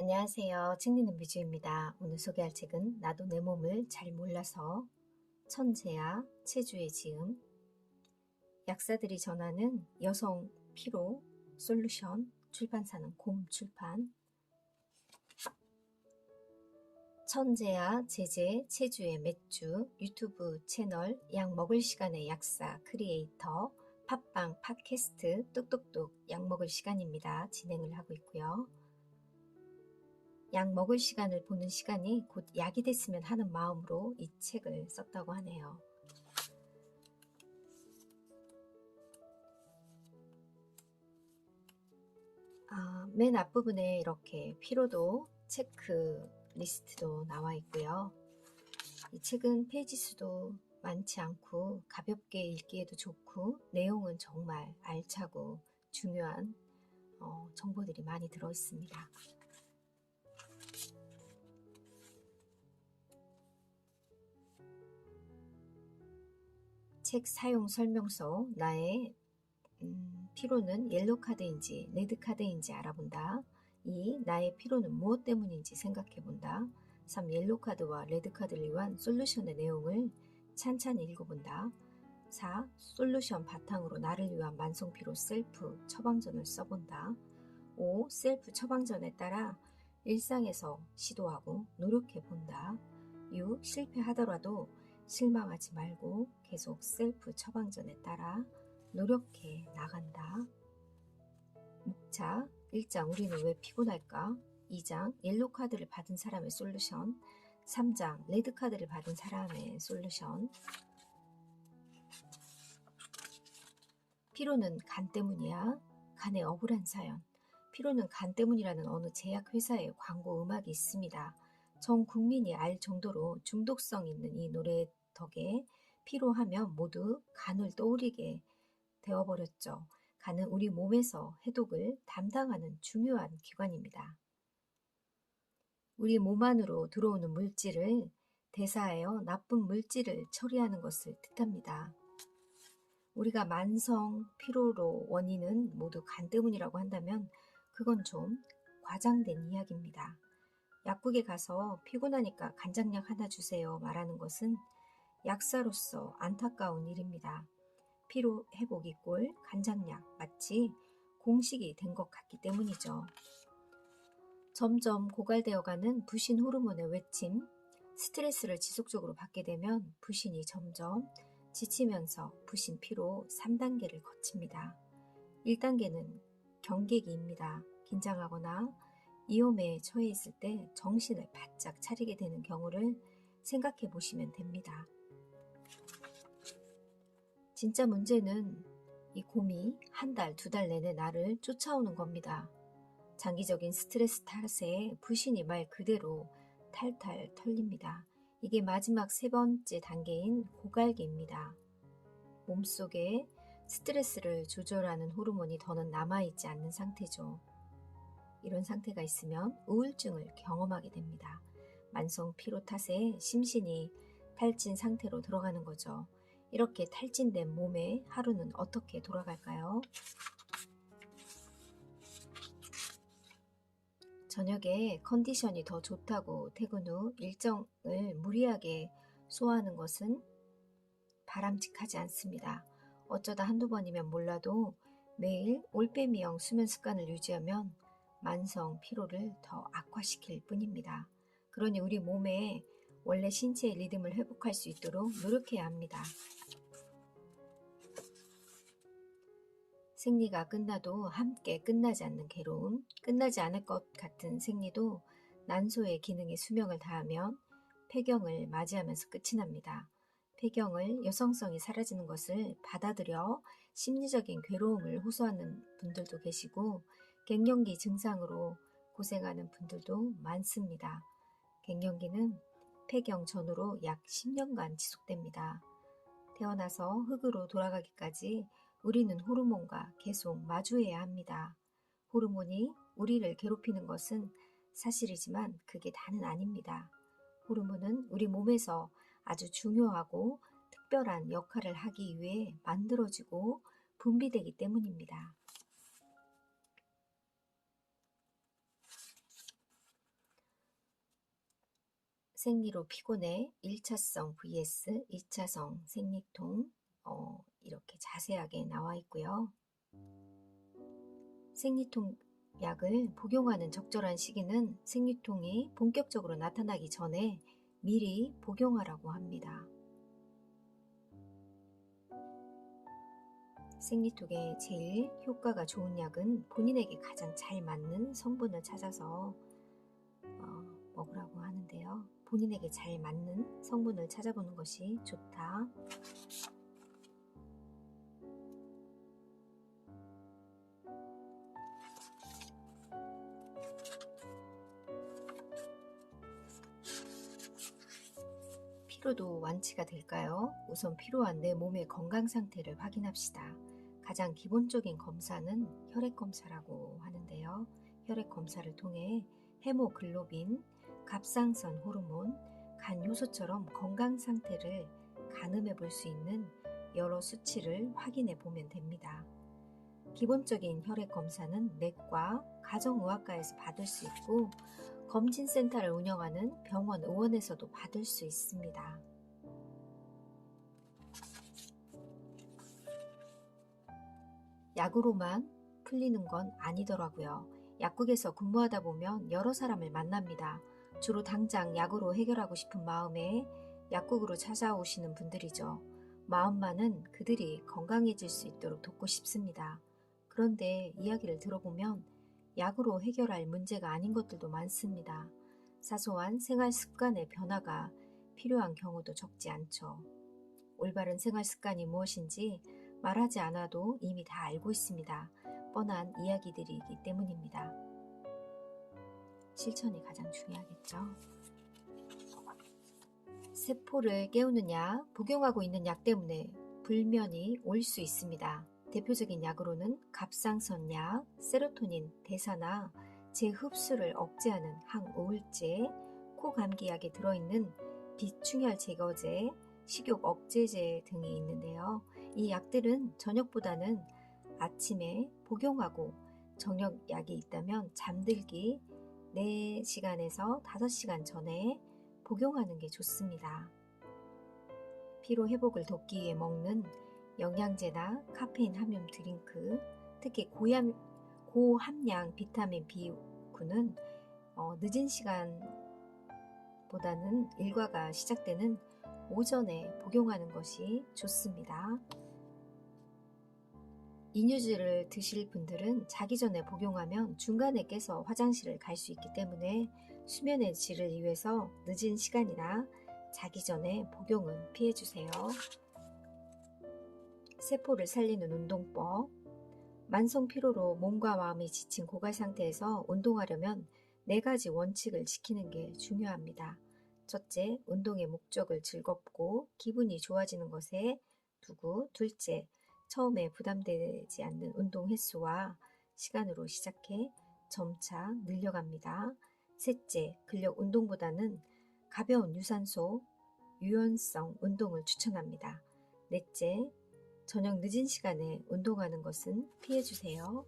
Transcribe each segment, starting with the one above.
안녕하세요. 책 읽는 뮤즈입니다. 오늘 소개할 책은 나도 내 몸을 잘 몰라서 천재야 체주의 지음 약사들이 전하는 여성 피로 솔루션 출판사는 곰 출판 천재야 제제 체주의 맥주 유튜브 채널 약 먹을 시간의 약사 크리에이터 팟빵 팟캐스트 뚝뚝뚝 약 먹을 시간입니다. 진행을 하고 있고요. 약 먹을 시간을 보는 시간이 곧 약이 됐으면 하는 마음으로 이 책을 썼다고 하네요. 맨 앞부분에 이렇게 피로도 체크 리스트도 나와 있고요. 이 책은 페이지 수도 많지 않고 가볍게 읽기에도 좋고 내용은 정말 알차고 중요한 정보들이 많이 들어 있습니다. 책 사용 설명서 나의 피로는 옐로 카드인지 레드 카드인지 알아본다. 2. 나의 피로는 무엇 때문인지 생각해본다. 3. 옐로 카드와 레드 카드를 위한 솔루션의 내용을 찬찬히 읽어본다. 4. 솔루션 바탕으로 나를 위한 만성피로 셀프 처방전을 써본다. 5. 셀프 처방전에 따라 일상에서 시도하고 노력해본다. 6. 실패하더라도 실망하지 말고 계속 셀프 처방전에 따라 노력해 나간다. 목차 1장 우리는 왜 피곤할까? 2장 옐로 카드를 받은 사람의 솔루션 3장 레드 카드를 받은 사람의 솔루션 피로는 간 때문이야. 간의 억울한 사연 피로는 간 때문이라는 어느 제약회사의 광고 음악이 있습니다. 전 국민이 알 정도로 중독성 있는 이 노래 덕에 피로하면 모두 간을 떠올리게 되어버렸죠. 간은 우리 몸에서 해독을 담당하는 중요한 기관입니다. 우리 몸 안으로 들어오는 물질을 대사하여 나쁜 물질을 처리하는 것을 뜻합니다. 우리가 만성 피로로 원인은 모두 간 때문이라고 한다면 그건 좀 과장된 이야기입니다. 약국에 가서 피곤하니까 간장약 하나 주세요 말하는 것은 약사로서 안타까운 일입니다. 피로 회복이 꼴 간장약 마치 공식이 된 것 같기 때문이죠. 점점 고갈되어가는 부신 호르몬의 외침, 스트레스를 지속적으로 받게 되면 부신이 점점 지치면서 부신 피로 3단계를 거칩니다. 1단계는 경계기입니다. 긴장하거나 위험에 처해 있을 때 정신을 바짝 차리게 되는 경우를 생각해 보시면 됩니다. 진짜 문제는 이 곰이 한 달, 두 달 내내 나를 쫓아오는 겁니다. 장기적인 스트레스 탓에 부신이 말 그대로 탈탈 털립니다. 이게 마지막 세 번째 단계인 고갈기입니다. 몸속에 스트레스를 조절하는 호르몬이 더는 남아있지 않는 상태죠. 이런 상태가 있으면 우울증을 경험하게 됩니다. 만성 피로 탓에 심신이 탈진 상태로 들어가는 거죠. 이렇게 탈진된 몸의 하루는 어떻게 돌아갈까요? 저녁에 컨디션이 더 좋다고 퇴근 후 일정을 무리하게 소화하는 것은 바람직하지 않습니다. 어쩌다 한두 번이면 몰라도 매일 올빼미형 수면 습관을 유지하면 만성 피로를 더 악화시킬 뿐입니다. 그러니 우리 몸에 원래 신체의 리듬을 회복할 수 있도록 노력해야 합니다. 생리가 끝나도 함께 끝나지 않는 괴로움, 끝나지 않을 것 같은 생리도 난소의 기능에 수명을 다하면 폐경을 맞이하면서 끝이 납니다. 폐경을 여성성이 사라지는 것을 받아들여 심리적인 괴로움을 호소하는 분들도 계시고 갱년기 증상으로 고생하는 분들도 많습니다. 갱년기는 폐경 전후로 약 10년간 지속됩니다. 태어나서 흙으로 돌아가기까지 우리는 호르몬과 계속 마주해야 합니다. 호르몬이 우리를 괴롭히는 것은 사실이지만 그게 다는 아닙니다. 호르몬은 우리 몸에서 아주 중요하고 특별한 역할을 하기 위해 만들어지고 분비되기 때문입니다. 생리로 피곤해 1차성 vs 2차성 생리통 이렇게 자세하게 나와 있고요. 생리통 약을 복용하는 적절한 시기는 생리통이 본격적으로 나타나기 전에 미리 복용하라고 합니다. 생리통에 제일 효과가 좋은 약은 본인에게 가장 잘 맞는 성분을 찾아서 먹으라고 하는데요. 본인에게 잘 맞는 성분을 찾아보는 것이 좋다. 피로도 완치가 될까요? 우선 필요한 내 몸의 건강 상태를 확인합시다. 가장 기본적인 검사는 혈액 검사라고 하는데요. 혈액 검사를 통해 헤모글로빈, 갑상선 호르몬, 간 효소처럼 건강 상태를 가늠해 볼 수 있는 여러 수치를 확인해 보면 됩니다. 기본적인 혈액 검사는 내과, 가정의학과에서 받을 수 있고 검진센터를 운영하는 병원 의원에서도 받을 수 있습니다. 약으로만 풀리는 건 아니더라고요. 약국에서 근무하다 보면 여러 사람을 만납니다. 주로 당장 약으로 해결하고 싶은 마음에 약국으로 찾아오시는 분들이죠. 마음만은 그들이 건강해질 수 있도록 돕고 싶습니다. 그런데 이야기를 들어보면 약으로 해결할 문제가 아닌 것들도 많습니다. 사소한 생활 습관의 변화가 필요한 경우도 적지 않죠. 올바른 생활 습관이 무엇인지 말하지 않아도 이미 다 알고 있습니다. 뻔한 이야기들이기 때문입니다. 실천이 가장 중요하겠죠. 세포를 깨우는 약, 복용하고 있는 약 때문에 불면이 올 수 있습니다. 대표적인 약으로는 갑상선 약, 세로토닌 대사나 재흡수를 억제하는 항우울제, 코감기약에 들어있는 비충혈 제거제, 식욕 억제제 등이 있는데요. 이 약들은 저녁보다는 아침에 복용하고 저녁 약이 있다면 잠들기 4시간에서 5시간 전에 복용하는 게 좋습니다. 피로 회복을 돕기 위해 먹는 영양제나 카페인 함유 드링크, 특히 고함량 비타민 B9는 늦은 시간보다는 일과가 시작되는 오전에 복용하는 것이 좋습니다. 이뇨즈를 드실 분들은 자기 전에 복용하면 중간에 깨서 화장실을 갈 수 있기 때문에 수면의 질을 위해서 늦은 시간이나 자기 전에 복용은 피해주세요. 세포를 살리는 운동법. 만성 피로로 몸과 마음이 지친 고갈 상태에서 운동하려면 4가지 원칙을 지키는 게 중요합니다. 첫째, 운동의 목적을 즐겁고 기분이 좋아지는 것에 두고, 둘째, 처음에 부담되지 않는 운동 횟수와 시간으로 시작해 점차 늘려갑니다. 셋째, 근력 운동보다는 가벼운 유산소, 유연성 운동을 추천합니다. 넷째, 저녁 늦은 시간에 운동하는 것은 피해주세요.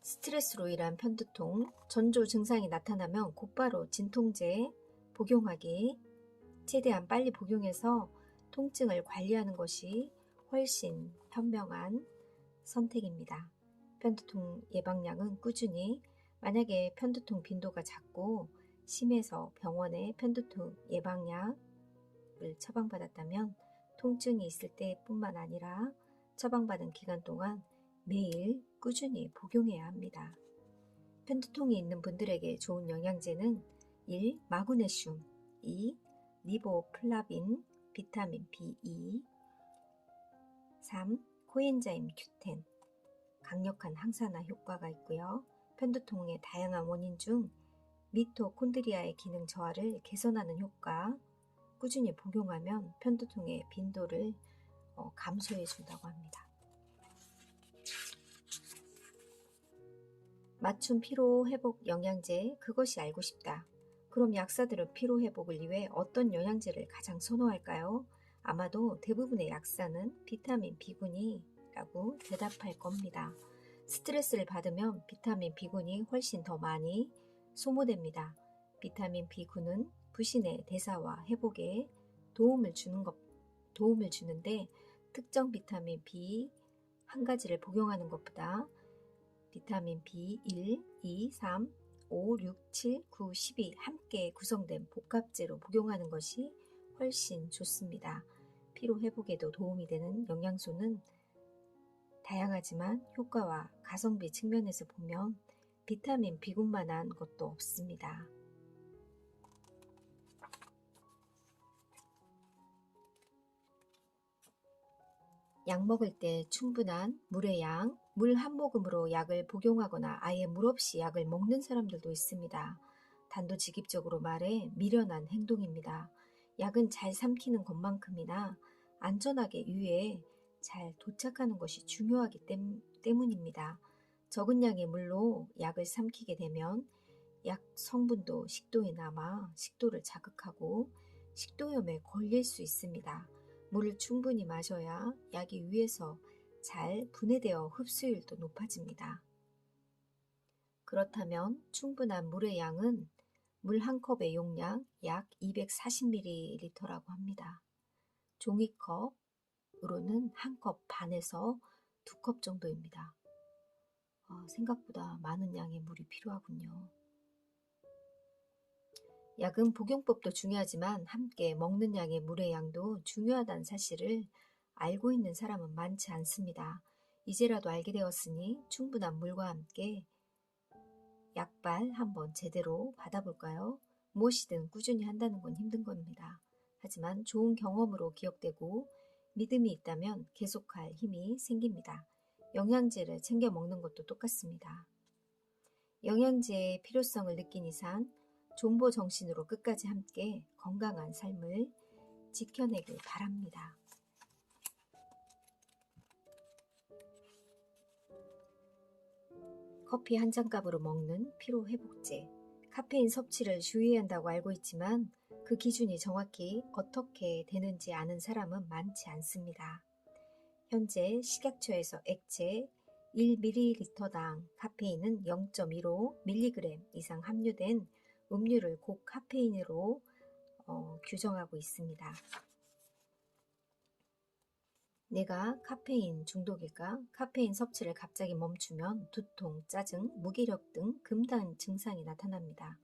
스트레스로 인한 편두통, 전조 증상이 나타나면 곧바로 진통제 복용하기, 최대한 빨리 복용해서 통증을 관리하는 것이 훨씬 현명한 선택입니다. 편두통 예방약은 꾸준히, 만약에 편두통 빈도가 작고 심해서 병원에 편두통 예방약을 처방받았다면 통증이 있을 때뿐만 아니라 처방받은 기간 동안 매일 꾸준히 복용해야 합니다. 편두통이 있는 분들에게 좋은 영양제는 1. 마그네슘, 2. 리보플라빈, 비타민 B2, 3. 코엔자임 Q10, 강력한 항산화 효과가 있고요. 편두통의 다양한 원인 중 미토콘드리아의 기능 저하를 개선하는 효과, 꾸준히 복용하면 편두통의 빈도를 감소해 준다고 합니다. 맞춤 피로 회복 영양제, 그것이 알고 싶다. 그럼 약사들은 피로 회복을 위해 어떤 영양제를 가장 선호할까요? 아마도 대부분의 약사는 비타민 B군이라고 대답할 겁니다. 스트레스를 받으면 비타민 B군이 훨씬 더 많이 소모됩니다. 비타민 B군은 부신의 대사와 회복에 도움을 주는데 특정 비타민 B 한 가지를 복용하는 것보다 비타민 B1, 2, 3, 5, 6, 7, 9, 10이 함께 구성된 복합제로 복용하는 것이 훨씬 좋습니다. 피로 회복에도 도움이 되는 영양소는 다양하지만 효과와 가성비 측면에서 보면 비타민 B군만한 것도 없습니다. 약 먹을 때 충분한 물의 양, 물 한 모금으로 약을 복용하거나 아예 물 없이 약을 먹는 사람들도 있습니다. 단도직입적으로 말해 미련한 행동입니다. 약은 잘 삼키는 것만큼이나 안전하게 위에 잘 도착하는 것이 중요하기 때문입니다. 적은 양의 물로 약을 삼키게 되면 약 성분도 식도에 남아 식도를 자극하고 식도염에 걸릴 수 있습니다. 물을 충분히 마셔야 약이 위에서 잘 분해되어 흡수율도 높아집니다. 그렇다면 충분한 물의 양은 물 한 컵의 용량 약 240ml라고 합니다. 종이컵으로는 한 컵 반에서 2컵 정도입니다. 생각보다 많은 양의 물이 필요하군요. 약은 복용법도 중요하지만 함께 먹는 양의 물의 양도 중요하다는 사실을 알고 있는 사람은 많지 않습니다. 이제라도 알게 되었으니 충분한 물과 함께 약발 한번 제대로 받아볼까요? 무엇이든 꾸준히 한다는 건 힘든 겁니다. 하지만 좋은 경험으로 기억되고 믿음이 있다면 계속할 힘이 생깁니다. 영양제를 챙겨 먹는 것도 똑같습니다. 영양제의 필요성을 느낀 이상 존보 정신으로 끝까지 함께 건강한 삶을 지켜내길 바랍니다. 커피 한 잔 값으로 먹는 피로회복제. 카페인 섭취를 주의해야 한다고 알고 있지만 그 기준이 정확히 어떻게 되는지 아는 사람은 많지 않습니다. 현재 식약처에서 액체 1ml당 카페인은 0.15mg 이상 함유된 음료를 고카페인으로 규정하고 있습니다. 내가 카페인 중독일까? 카페인 섭취를 갑자기 멈추면 두통, 짜증, 무기력 등 금단 증상이 나타납니다.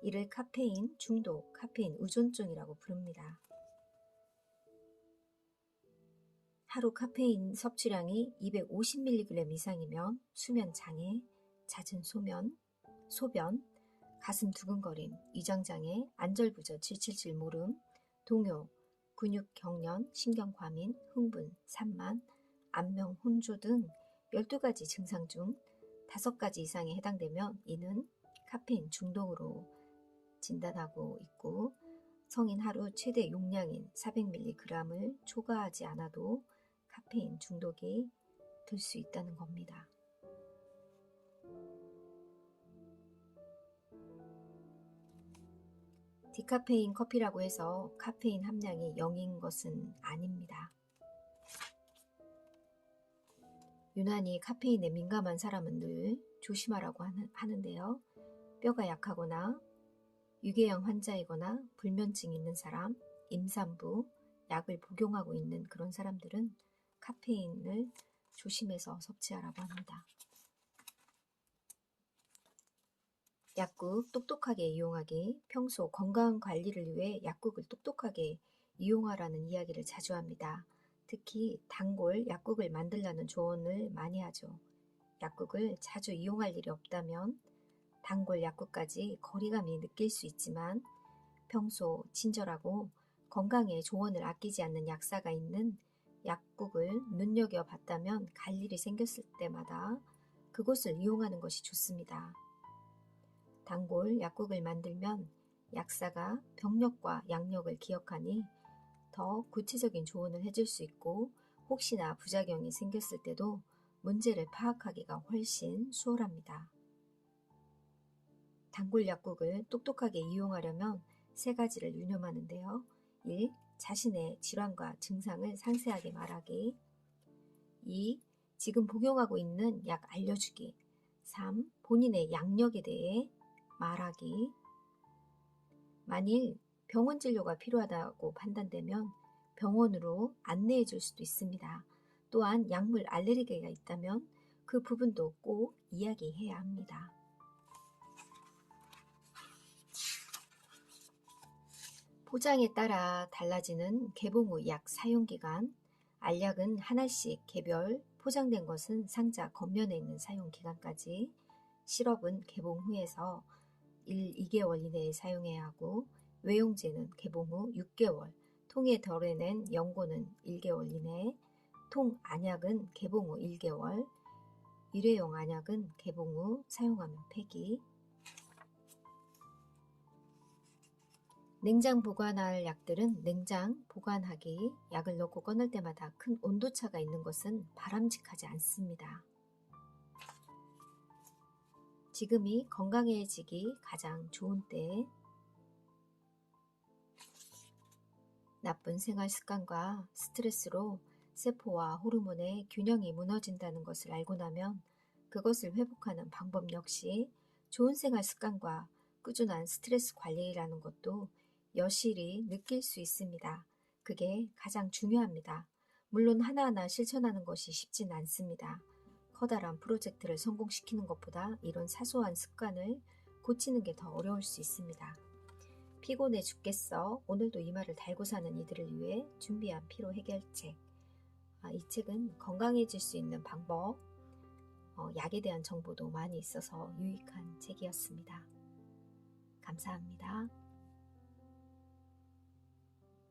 이를 카페인 중독, 카페인 의존증이라고 부릅니다. 하루 카페인 섭취량이 250mg 이상이면 수면 장애, 잦은 소변, 가슴 두근거림, 위장장애, 안절부절, 777 모름, 동요, 근육 경련, 신경과민, 흥분, 산만, 안면 혼조 등 12가지 증상 중 5가지 이상에 해당되면 이는 카페인 중독으로 진단하고 있고 성인 하루 최대 용량인 400mg을 초과하지 않아도 카페인 중독이 될 수 있다는 겁니다. 디카페인 커피라고 해서 카페인 함량이 0인 것은 아닙니다. 유난히 카페인에 민감한 사람은 늘 조심하라고 하는데요. 뼈가 약하거나 유궤양 환자이거나 불면증이 있는 사람, 임산부, 약을 복용하고 있는 그런 사람들은 카페인을 조심해서 섭취하라고 합니다. 약국 똑똑하게 이용하기, 평소 건강 관리를 위해 약국을 똑똑하게 이용하라는 이야기를 자주 합니다. 특히 단골 약국을 만들라는 조언을 많이 하죠. 약국을 자주 이용할 일이 없다면 단골 약국까지 거리감이 느낄 수 있지만 평소 친절하고 건강에 조언을 아끼지 않는 약사가 있는 약국을 눈여겨봤다면 갈 일이 생겼을 때마다 그곳을 이용하는 것이 좋습니다. 단골 약국을 만들면 약사가 병력과 약력을 기억하니 더 구체적인 조언을 해줄 수 있고 혹시나 부작용이 생겼을 때도 문제를 파악하기가 훨씬 수월합니다. 단골 약국을 똑똑하게 이용하려면 3가지를 유념하는데요. 1. 자신의 질환과 증상을 상세하게 말하기. 2. 지금 복용하고 있는 약 알려주기. 3. 본인의 양력에 대해 말하기. 만일 병원 진료가 필요하다고 판단되면 병원으로 안내해 줄 수도 있습니다. 또한 약물 알레르기가 있다면 그 부분도 꼭 이야기해야 합니다. 포장에 따라 달라지는 개봉 후 약 사용기간. 알약은 하나씩 개별, 포장된 것은 상자 겉면에 있는 사용기간까지. 시럽은 개봉 후에서 2개월 이내에 사용해야 하고, 외용제는 개봉 후 6개월, 통에 덜어낸 연고는 1개월 이내, 통 안약은 개봉 후 1개월, 일회용 안약은 개봉 후 사용하면 폐기. 냉장 보관할 약들은 냉장 보관하기. 약을 넣고 꺼낼 때마다 큰 온도차가 있는 것은 바람직하지 않습니다. 지금이 건강해지기 가장 좋은 때. 나쁜 생활 습관과 스트레스로 세포와 호르몬의 균형이 무너진다는 것을 알고 나면 그것을 회복하는 방법 역시 좋은 생활 습관과 꾸준한 스트레스 관리라는 것도 여실히 느낄 수 있습니다. 그게 가장 중요합니다. 물론 하나하나 실천하는 것이 쉽진 않습니다. 커다란 프로젝트를 성공시키는 것보다 이런 사소한 습관을 고치는 게 더 어려울 수 있습니다. 피곤해 죽겠어. 오늘도 이 말을 달고 사는 이들을 위해 준비한 피로 해결책. 이 책은 건강해질 수 있는 방법, 약에 대한 정보도 많이 있어서 유익한 책이었습니다. 감사합니다.